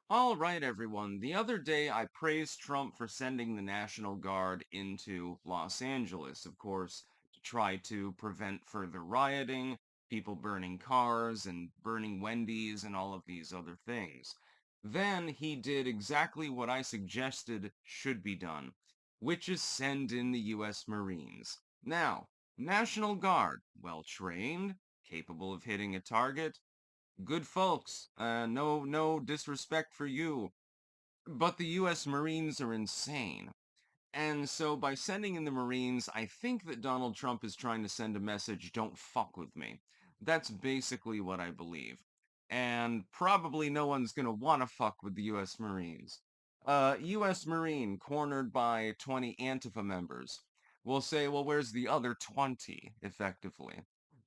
All right, everyone. The other day, I praised Trump for sending the National Guard into Los Angeles, of course, to try to prevent further rioting, people burning cars and burning Wendy's and all of these other things. Then he did exactly what I suggested should be done, which is send in the U.S. Marines. Now, National Guard, well trained, capable of hitting a target, good folks. No disrespect for you, but the U.S. Marines are insane. And so by sending in the Marines, I think that Donald Trump is trying to send a message, don't fuck with me. That's basically what I believe. And probably no one's going to want to fuck with the U.S. Marines. U.S. Marine cornered by 20 Antifa members will say, well, where's the other 20, effectively?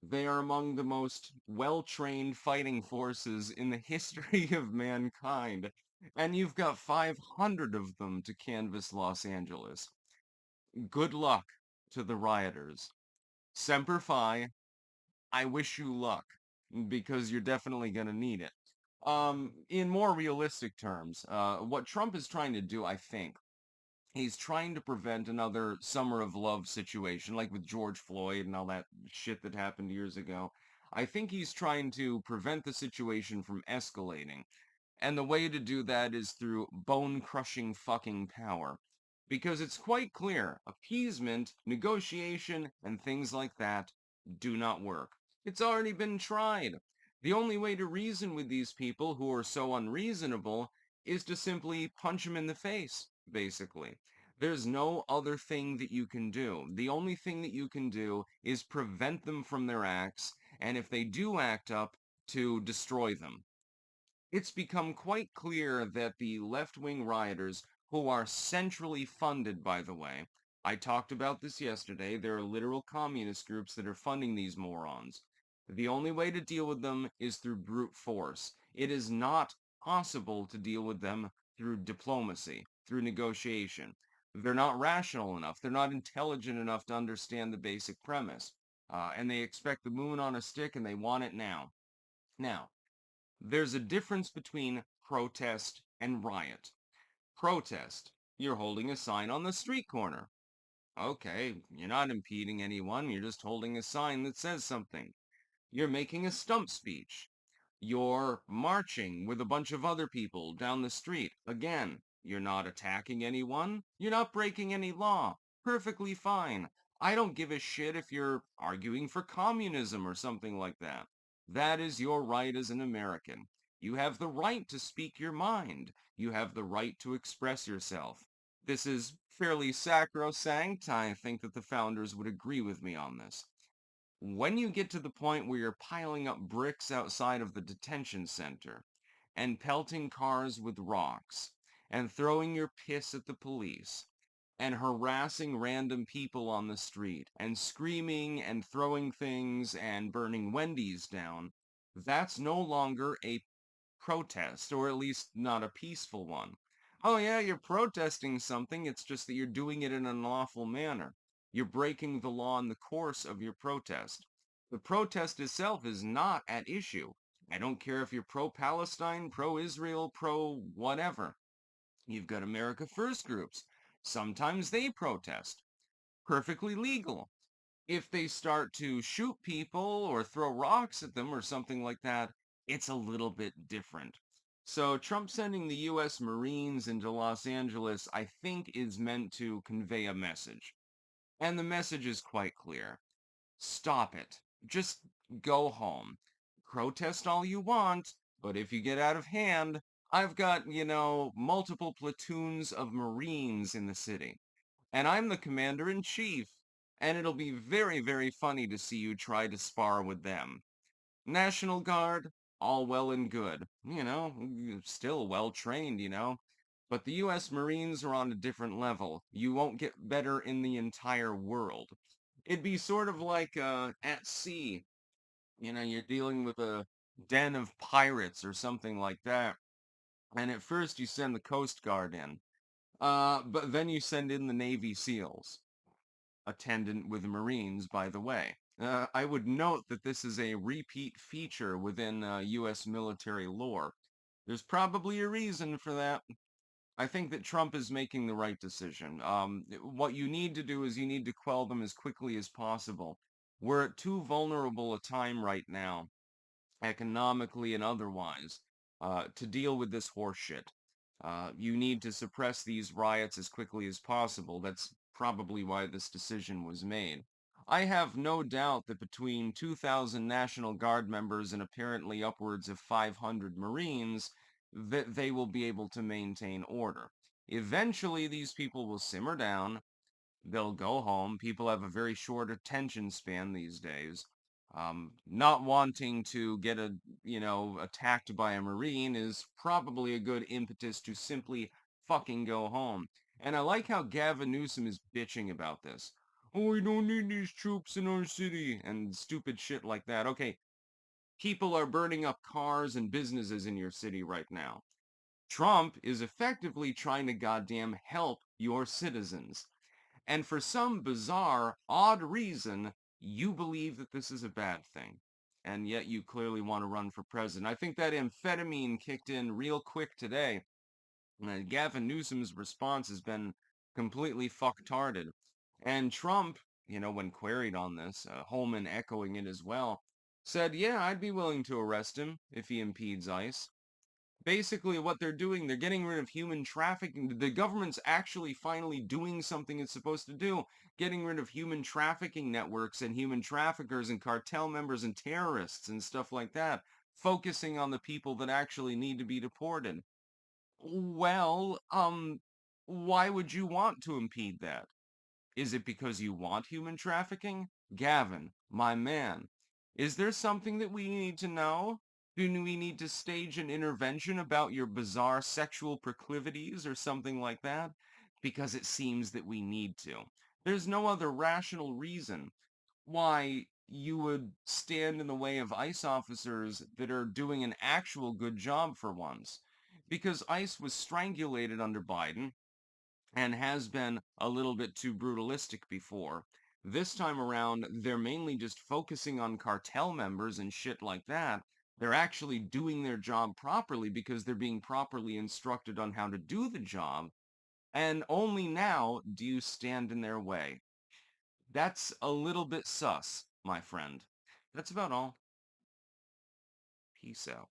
They are among the most well-trained fighting forces in the history of mankind, and you've got 500 of them to canvass Los Angeles. Good luck to the rioters. Semper Fi, I wish you luck, because you're definitely going to need it. In more realistic terms, what Trump is trying to do, I think, he's trying to prevent another summer of love situation, like with George Floyd and all that shit that happened years ago. I think he's trying to prevent the situation from escalating. And the way to do that is through bone-crushing fucking power. Because it's quite clear, appeasement, negotiation, and things like that do not work. It's already been tried. The only way to reason with these people who are so unreasonable is to simply punch them in the face, basically. There's no other thing that you can do. The only thing that you can do is prevent them from their acts, and if they do act up, to destroy them. It's become quite clear that the left-wing rioters, who are centrally funded, by the way, I talked about this yesterday, there are literal communist groups that are funding these morons. The only way to deal with them is through brute force. It is not possible to deal with them through diplomacy, through negotiation. They're not rational enough. They're not intelligent enough to understand the basic premise. And they expect the moon on a stick and they want it now. Now, there's a difference between protest and riot. Protest. You're holding a sign on the street corner. Okay, you're not impeding anyone, you're just holding a sign that says something. You're making a stump speech. You're marching with a bunch of other people down the street. Again, you're not attacking anyone. You're not breaking any law. Perfectly fine. I don't give a shit if you're arguing for communism or something like that. That is your right as an American. You have the right to speak your mind. You have the right to express yourself. This is fairly sacrosanct. I think that the founders would agree with me on this. When you get to the point where you're piling up bricks outside of the detention center and pelting cars with rocks and throwing your piss at the police and harassing random people on the street and screaming and throwing things and burning Wendy's down, that's no longer a protest, or at least not a peaceful one. Oh yeah, you're protesting something, it's just that you're doing it in an unlawful manner. You're breaking the law in the course of your protest. The protest itself is not at issue. I don't care if you're pro-Palestine, pro-Israel, pro-whatever. You've got America First groups. Sometimes they protest. Perfectly legal. If they start to shoot people or throw rocks at them or something like that, it's a little bit different. So Trump sending the U.S. Marines into Los Angeles, I think, is meant to convey a message. And the message is quite clear. Stop it. Just go home. Protest all you want, but if you get out of hand, I've got, multiple platoons of Marines in the city and I'm the commander-in-chief, and it'll be very, very funny to see you try to spar with them. National Guard, all well and good, still well trained, but the U.S. Marines are on a different level. You won't get better in the entire world. It'd be sort of like at sea, you're dealing with a den of pirates or something like that, and at first you send the Coast Guard in, but then you send in the Navy SEALs attendant with the Marines, by the way. I would note that this is a repeat feature within U.S. military lore. There's probably a reason for that. I think that Trump is making the right decision. What you need to do is you need to quell them as quickly as possible. We're at too vulnerable a time right now, economically and otherwise, to deal with this horseshit. You need to suppress these riots as quickly as possible. That's probably why this decision was made. I have no doubt that between 2,000 National Guard members and apparently upwards of 500 Marines, that they will be able to maintain order. Eventually, these people will simmer down, they'll go home. People have a very short attention span these days. Not wanting to get attacked by a Marine is probably a good impetus to simply fucking go home. And I like how Gavin Newsom is bitching about this. Oh, we don't need these troops in our city and stupid shit like that. Okay, people are burning up cars and businesses in your city right now. Trump is effectively trying to goddamn help your citizens. And for some bizarre, odd reason, you believe that this is a bad thing. And yet you clearly want to run for president. I think that amphetamine kicked in real quick today. And Gavin Newsom's response has been completely fucktarded. And Trump, when queried on this, Holman echoing it as well, said, yeah, I'd be willing to arrest him if he impedes ICE. Basically, what they're doing, they're getting rid of human trafficking. The government's actually finally doing something it's supposed to do, getting rid of human trafficking networks and human traffickers and cartel members and terrorists and stuff like that, focusing on the people that actually need to be deported. Well, why would you want to impede that? Is it because you want human trafficking? Gavin, my man, is there something that we need to know? Do we need to stage an intervention about your bizarre sexual proclivities or something like that? Because it seems that we need to. There's no other rational reason why you would stand in the way of ICE officers that are doing an actual good job for once. Because ICE was strangulated under Biden and has been a little bit too brutalistic before. This time around, they're mainly just focusing on cartel members and shit like that. They're actually doing their job properly because they're being properly instructed on how to do the job. And only now do you stand in their way. That's a little bit sus, my friend. That's about all. Peace out.